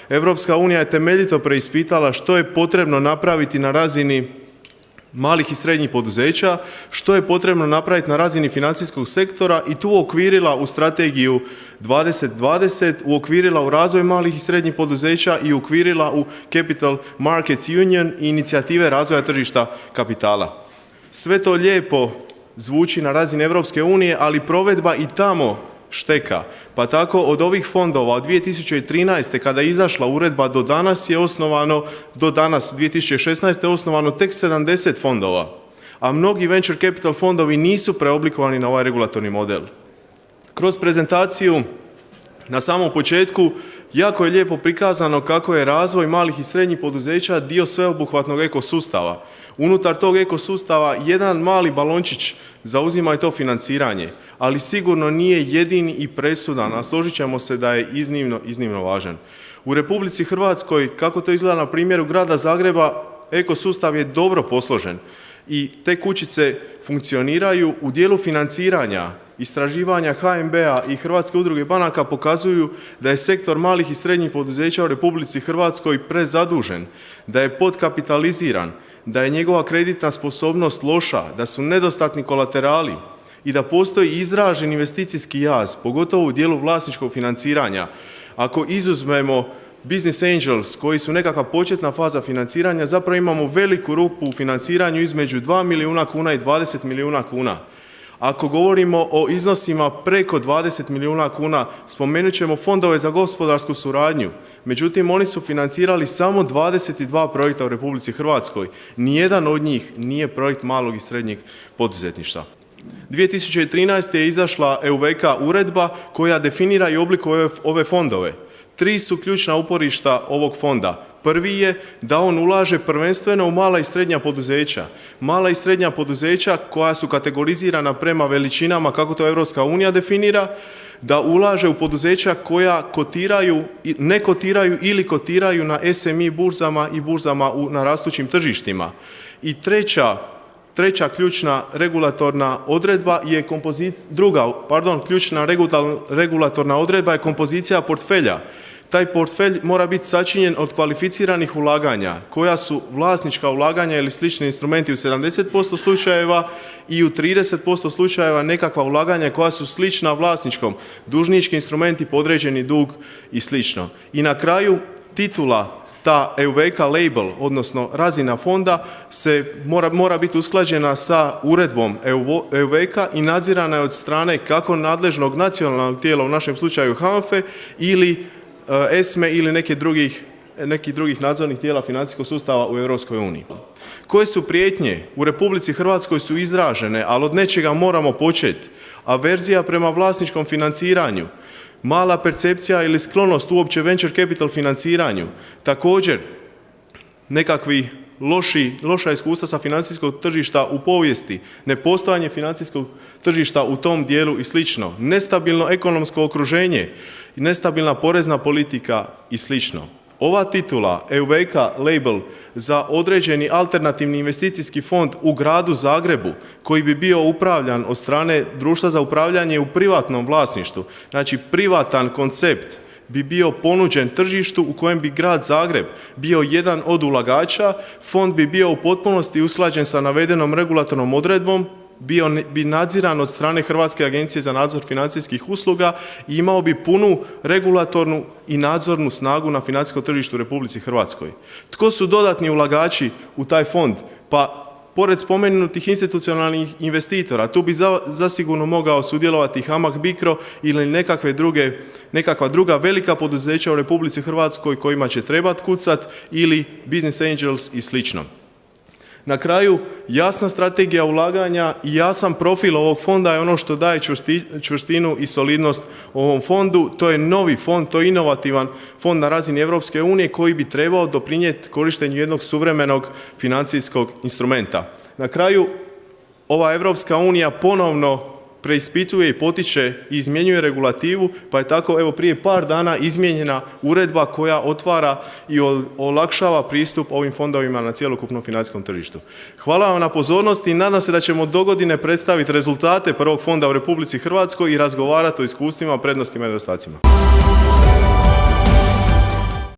Europska unija je temeljito preispitala što je potrebno napraviti na razini malih i srednjih poduzeća, što je potrebno napraviti na razini financijskog sektora i tu uokvirila u strategiju 2020, uokvirila u razvoj malih i srednjih poduzeća i uokvirila u Capital Markets Union i inicijative razvoja tržišta kapitala. Sve to lijepo zvuči na razini Europske unije, ali provedba i tamo šteka. Pa tako od ovih fondova od 2013. kada je izašla uredba do danas je osnovano, do danas 2016. je osnovano tek 70 fondova, a mnogi venture capital fondovi nisu preoblikovani na ovaj regulatorni model. Kroz prezentaciju na samom početku jako je lijepo prikazano kako je razvoj malih i srednjih poduzeća dio sveobuhvatnog ekosustava. Unutar tog ekosustava jedan mali balončić zauzima i to financiranje, ali sigurno nije jedini i presudan, a složit ćemo se da je iznimno važan. U Republici Hrvatskoj, kako to izgleda na primjeru grada Zagreba, ekosustav je dobro posložen i te kućice funkcioniraju. U dijelu financiranja, istraživanja HNB-a i Hrvatske udruge banaka pokazuju da je sektor malih i srednjih poduzeća u Republici Hrvatskoj prezadužen, da je podkapitaliziran, da je njegova kreditna sposobnost loša, da su nedostatni kolaterali i da postoji izražen investicijski jaz, pogotovo u dijelu vlasničkog financiranja. Ako izuzmemo business angels koji su nekakva početna faza financiranja, zapravo imamo veliku rupu u financiranju između 2 milijuna kuna i 20 milijuna kuna. Ako govorimo o iznosima preko 20 milijuna kuna, spomenut ćemo fondove za gospodarsku suradnju. Međutim, oni su financirali samo 22 projekta u Republici Hrvatskoj. Nijedan od njih nije projekt malog i srednjeg poduzetništva. 2013. je izašla EUVK uredba koja definira i oblikuje ove fondove. 3 su ključna uporišta ovog fonda. Prvi je da on ulaže prvenstveno u mala i srednja poduzeća. Mala i srednja poduzeća koja su kategorizirana prema veličinama kako to Europska unija definira, da ulaže u poduzeća koja kotiraju, ne kotiraju ili kotiraju na SMI burzama i burzama na rastućim tržištima. I treća ključna regulatorna odredba je ključna regulatorna odredba je kompozicija portfelja. Taj portfelj mora biti sačinjen od kvalificiranih ulaganja koja su vlasnička ulaganja ili slični instrumenti u 70% slučajeva i u 30% slučajeva nekakva ulaganja koja su slična vlasničkom, dužnički instrumenti, podređeni dug i slično. I na kraju titula, ta EUVK label, odnosno razina fonda, se mora biti usklađena sa uredbom EUVK i nadzirana je od strane kako nadležnog nacionalnog tijela, u našem slučaju HANFA-e, ili ESME ili nekih drugih nadzornih tijela financijskog sustava u Europskoj uniji. Koje su prijetnje? U Republici Hrvatskoj su izražene, ali od nečega moramo početi. Averzija prema vlasničkom financiranju, mala percepcija ili sklonost uopće venture capital financiranju, također nekakvi loša iskustva sa financijskog tržišta u povijesti, nepostojanje financijskog tržišta u tom dijelu i slično, nestabilno ekonomsko okruženje, nestabilna porezna politika i slično. Ova titula EUVK label za određeni alternativni investicijski fond u gradu Zagrebu koji bi bio upravljan od strane društva za upravljanje u privatnom vlasništvu, znači privatan koncept bi bio ponuđen tržištu u kojem bi grad Zagreb bio jedan od ulagača, fond bi bio u potpunosti usklađen sa navedenom regulatornom odredbom, bio bi nadziran od strane Hrvatske agencije za nadzor financijskih usluga i imao bi punu regulatornu i nadzornu snagu na financijskom tržištu u Republici Hrvatskoj. Tko su dodatni ulagači u taj fond? Pa pored spomenutih institucionalnih investitora, tu bi zasigurno mogao sudjelovati HAMAG Bicro ili nekakva druga velika poduzeća u Republici Hrvatskoj kojima će trebati kucat ili business angels i slično. Na kraju, jasna strategija ulaganja i jasan profil ovog fonda je ono što daje čvrstinu i solidnost ovom fondu. To je novi fond, to je inovativan fond na razini Europske unije koji bi trebao doprinijeti korištenju jednog suvremenog financijskog instrumenta. Na kraju, ova Europska unija ponovno preispituje i potiče i izmjenjuje regulativu, pa je tako prije par dana izmijenjena uredba koja otvara i olakšava pristup ovim fondovima na cjelokupnom financijskom tržištu. Hvala vam na pozornosti i nadam se da ćemo dogodine predstaviti rezultate prvog fonda u Republici Hrvatskoj i razgovarati o iskustvima, prednostima i nedostacima.